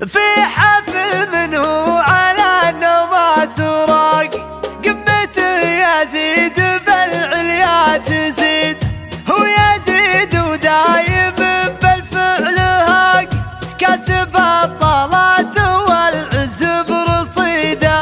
في حفل منه على النوم سراق، قمته يزيد بالعليا تزيد، هو يزيد ودايم بالفعل هاق، كسب الطلات والعز برصيده.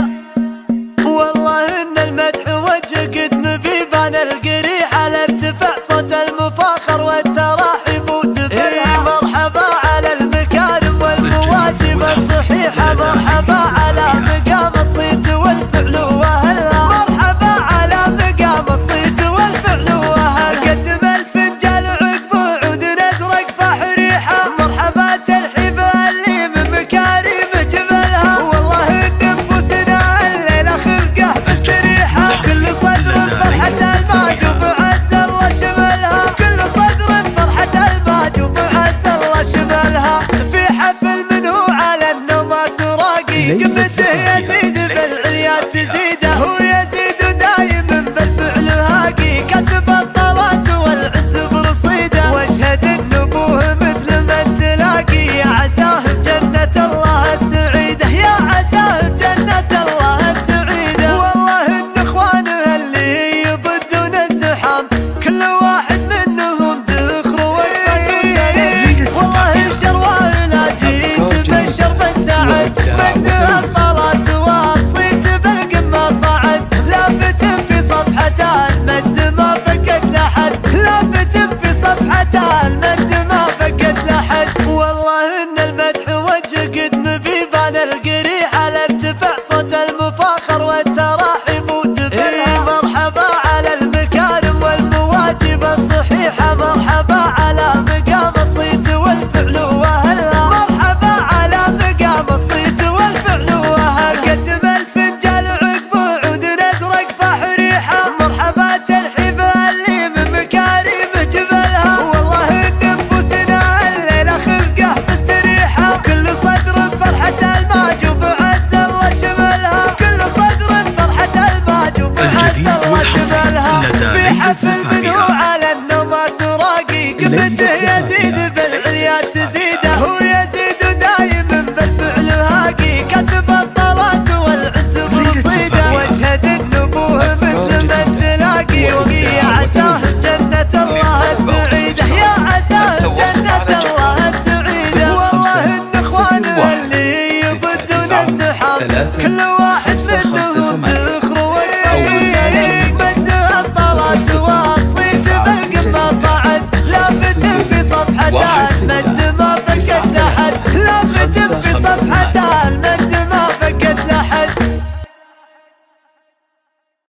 والله ان المدح وجه قدم في بان القريح، على ارتفاع صوت المفاخر والتراحيب ودفلها. مرحبا على المكارم والمواجب الصحيحه، مرحبا على مقام الصيت والفعل واهلها، مرحبا على مقام الصيت والفعل واهلها. قدم الفنجان عقب عود ازرق فحريحه، مرحبا ترحيب اللي من مكارم جبلها. والله ان نفوسنا الليله خلقه مستريحه، كل صدر فرحه الماجوب عز الله شملها، كل صدر فرحه الماجوب عز الله شملها. في حفل منه على النوم سراقي، قمته يزيد بالعليا تزيده، هو يزيد دايم بالفعل هاقي، كسب الطلات والعز برصيده. واشهد ان ابوه مثل من تلاقي، يا عساه بجنة الله السعيده، يا عساه بجنة الله السعيده. والله ان اخوانه اللي يضدون الزحام، كل واحد منهم ذخر وقفة سليم. والله شرواه لا جيت بشر بالسعد، مده الطلات والصيت بالقمه صعد، لافت في صفحة المد ما فقد لحد، لافت في صفحة المد ما فقد لحد. والله ان المدح وجه قدم في بان القريح، على ارتفاع صوت المفاخر والتراحيب ودفلها. مرحبا على المكارم والمواجب الصحيحه، مرحبا على مقام الصيت والفعل واهلها، مرحبا على مقام الصيت والفعل واهلها. قدم الفنجان عقب عود ازرق فحريحه، مرحبا ترحيب اللي من مكارم جبلها. والله ان نفوسنا الليله خلقه مستريحه، كل صدر فرحه الماجوب عز الله شملها، كل صدر فرحه الماجوب عز الله شملها. في حفل منه على النوم سراقي، قمته يزيد بالعليا تزيد،